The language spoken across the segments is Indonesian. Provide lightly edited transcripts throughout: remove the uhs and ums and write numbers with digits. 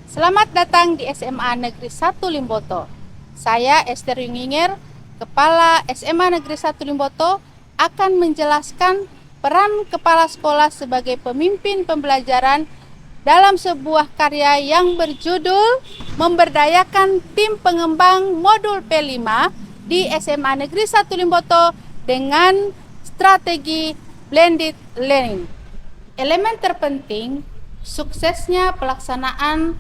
Selamat datang di SMA Negeri 1 Limboto. Saya Esther Yunginger, Kepala SMA Negeri 1 Limboto, akan menjelaskan peran kepala sekolah sebagai pemimpin pembelajaran dalam sebuah karya yang berjudul Memberdayakan Tim Pengembang Modul P5 di SMA Negeri 1 Limboto dengan strategi blended learning. Elemen terpenting suksesnya pelaksanaan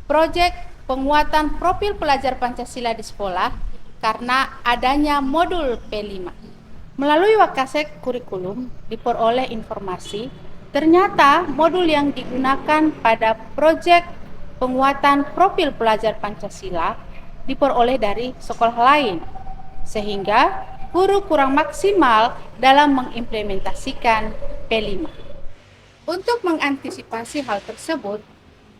proyek penguatan profil pelajar Pancasila di sekolah karena adanya modul P5. Melalui Wakasek kurikulum diperoleh informasi, ternyata modul yang digunakan pada proyek penguatan profil pelajar Pancasila diperoleh dari sekolah lain, sehingga guru kurang maksimal dalam mengimplementasikan P5. Untuk mengantisipasi hal tersebut,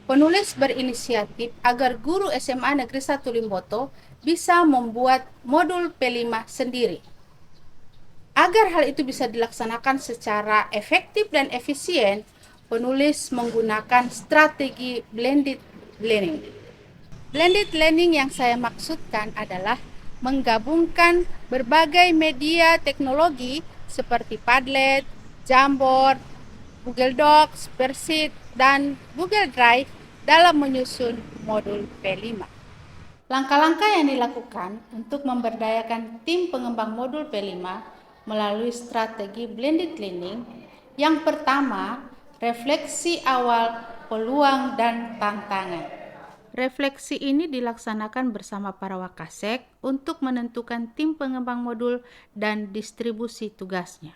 penulis berinisiatif agar guru SMA Negeri 1 Limboto bisa membuat modul P5 sendiri. Agar hal itu bisa dilaksanakan secara efektif dan efisien, penulis menggunakan strategi blended learning. Blended learning yang saya maksudkan adalah menggabungkan berbagai media teknologi seperti Padlet, Jamboard, Google Docs, Spreadsheet, dan Google Drive dalam menyusun modul P5. Langkah-langkah yang dilakukan untuk memberdayakan tim pengembang modul P5 melalui strategi blended learning. Yang pertama, refleksi awal, peluang, dan tantangan. Refleksi ini dilaksanakan bersama para wakasek untuk menentukan tim pengembang modul dan distribusi tugasnya.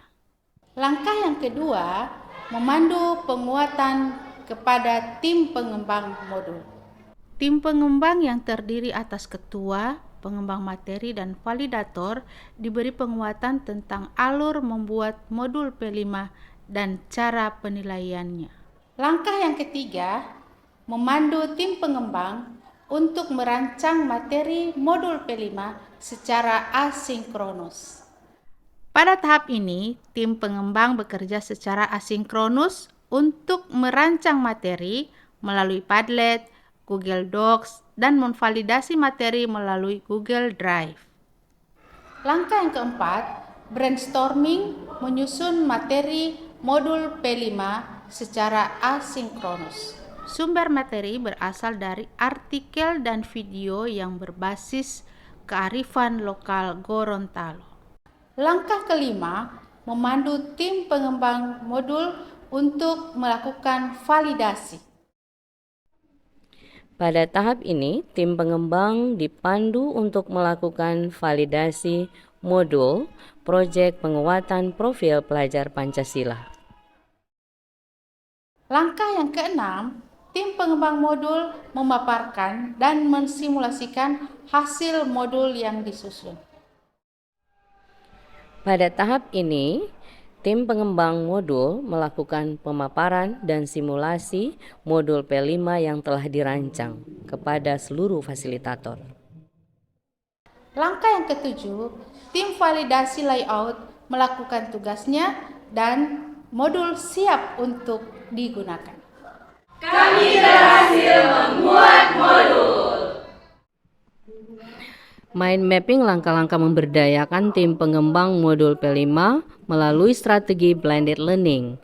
Langkah yang kedua, memandu penguatan kepada tim pengembang modul. Tim pengembang yang terdiri atas ketua, pengembang materi, dan validator diberi penguatan tentang alur membuat modul P5 dan cara penilaiannya. Langkah yang ketiga, memandu tim pengembang untuk merancang materi modul P5 secara asinkronus. Pada tahap ini, tim pengembang bekerja secara asinkronus untuk merancang materi melalui Padlet, Google Docs, dan memvalidasi materi melalui Google Drive. Langkah yang keempat, brainstorming menyusun materi modul P5 secara asinkronus. Sumber materi berasal dari artikel dan video yang berbasis kearifan lokal Gorontalo. Langkah kelima, memandu tim pengembang modul untuk melakukan validasi. Pada tahap ini, tim pengembang dipandu untuk melakukan validasi modul proyek penguatan profil pelajar Pancasila. Langkah yang keenam, tim pengembang modul memaparkan dan mensimulasikan hasil modul yang disusun. Pada tahap ini, tim pengembang modul melakukan pemaparan dan simulasi modul P5 yang telah dirancang kepada seluruh fasilitator. Langkah yang ketujuh, tim validasi layout melakukan tugasnya dan modul siap untuk digunakan. Kami berhasil membuat modul. Mind mapping langkah-langkah memberdayakan tim pengembang modul P5 melalui strategi blended learning.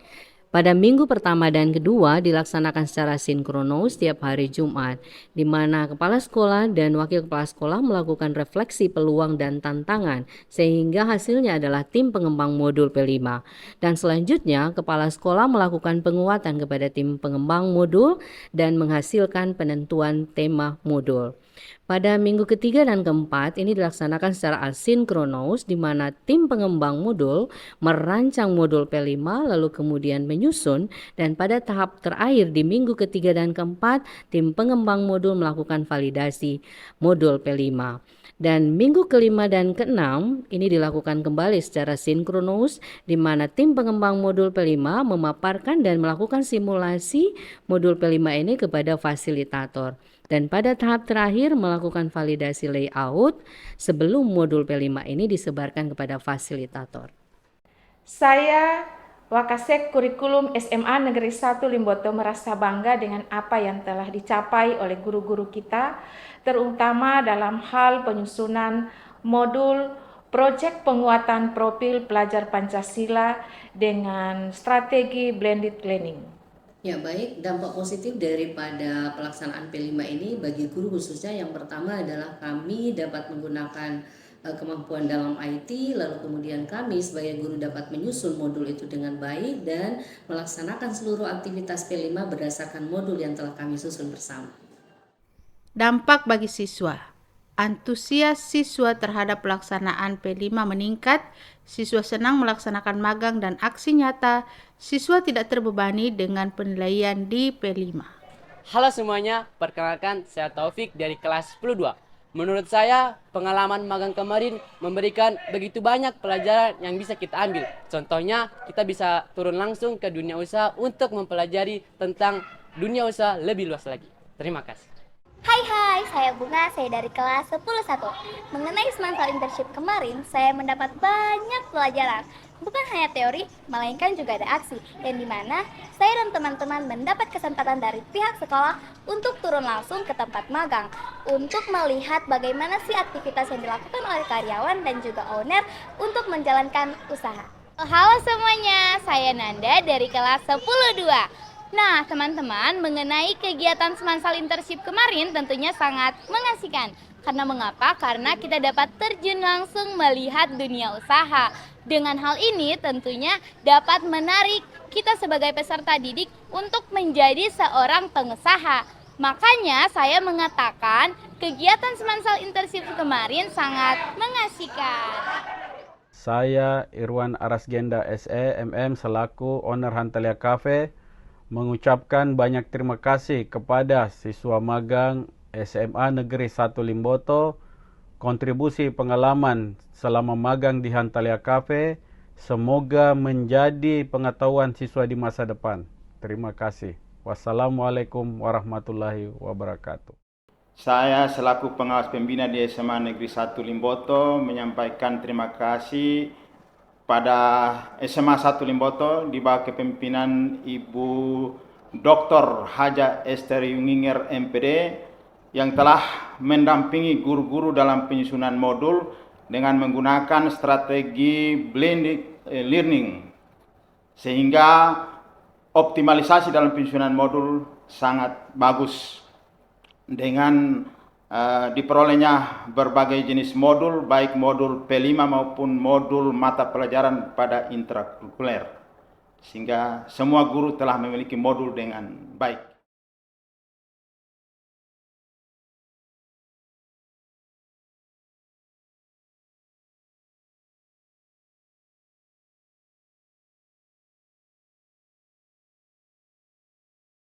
Pada minggu pertama dan kedua dilaksanakan secara sinkronos setiap hari Jumat, di mana kepala sekolah dan wakil kepala sekolah melakukan refleksi peluang dan tantangan, sehingga hasilnya adalah tim pengembang modul P5. Dan selanjutnya, kepala sekolah melakukan penguatan kepada tim pengembang modul dan menghasilkan penentuan tema modul. Pada minggu ketiga dan keempat ini dilaksanakan secara asinkronos di mana tim pengembang modul merancang modul P5 lalu kemudian menyusun, dan pada tahap terakhir di minggu ketiga dan keempat tim pengembang modul melakukan validasi modul P5. Dan minggu kelima dan keenam ini dilakukan kembali secara sinkronos di mana tim pengembang modul P5 memaparkan dan melakukan simulasi modul P5 ini kepada fasilitator. Dan pada tahap terakhir melakukan validasi layout sebelum modul P5 ini disebarkan kepada fasilitator. Saya Wakasek Kurikulum SMA Negeri 1 Limboto merasa bangga dengan apa yang telah dicapai oleh guru-guru kita, terutama dalam hal penyusunan modul proyek penguatan profil pelajar Pancasila dengan strategi blended learning. Ya baik, dampak positif daripada pelaksanaan P5 ini bagi guru khususnya yang pertama adalah kami dapat menggunakan kemampuan dalam IT, lalu kemudian kami sebagai guru dapat menyusun modul itu dengan baik dan melaksanakan seluruh aktivitas P5 berdasarkan modul yang telah kami susun bersama. Dampak bagi siswa. Antusias siswa terhadap pelaksanaan P5 meningkat, siswa senang melaksanakan magang dan aksi nyata, siswa tidak terbebani dengan penilaian di P5. Halo semuanya, perkenalkan saya Taufik dari kelas 10-2. Menurut saya, pengalaman magang kemarin memberikan begitu banyak pelajaran yang bisa kita ambil. Contohnya, kita bisa turun langsung ke dunia usaha untuk mempelajari tentang dunia usaha lebih luas lagi. Terima kasih. Hai, saya Bunga, saya dari kelas 10-1. Mengenai Semansal Internship kemarin, saya mendapat banyak pelajaran. Bukan hanya teori, melainkan juga ada aksi, yang dimana saya dan teman-teman mendapat kesempatan dari pihak sekolah untuk turun langsung ke tempat magang, untuk melihat bagaimana sih aktivitas yang dilakukan oleh karyawan dan juga owner untuk menjalankan usaha. Halo semuanya, saya Nanda dari kelas 10-2. Nah, teman-teman, mengenai kegiatan Semansal Internship kemarin tentunya sangat mengasihkan. Karena mengapa? Karena kita dapat terjun langsung melihat dunia usaha. Dengan hal ini tentunya dapat menarik kita sebagai peserta didik untuk menjadi seorang pengusaha. Makanya saya mengatakan kegiatan Semansal Internship kemarin sangat mengasihkan. Saya Irwan Arasgenda SE MM selaku owner Hantalia Cafe mengucapkan banyak terima kasih kepada siswa magang SMA Negeri 1 Limboto. Kontribusi pengalaman selama magang di Hantalia Cafe semoga menjadi pengetahuan siswa di masa depan. Terima kasih. Wassalamualaikum warahmatullahi wabarakatuh. Saya selaku pengawas pembina di SMA Negeri 1 Limboto menyampaikan terima kasih pada SMA 1 Limboto di bawah kepemimpinan Ibu Dr. Haja Esther Yunginger MPD yang telah mendampingi guru-guru dalam penyusunan modul dengan menggunakan strategi blended learning sehingga optimalisasi dalam penyusunan modul sangat bagus dengan diperolehnya berbagai jenis modul, baik modul P5 maupun modul mata pelajaran pada intrakurikuler, sehingga semua guru telah memiliki modul dengan baik.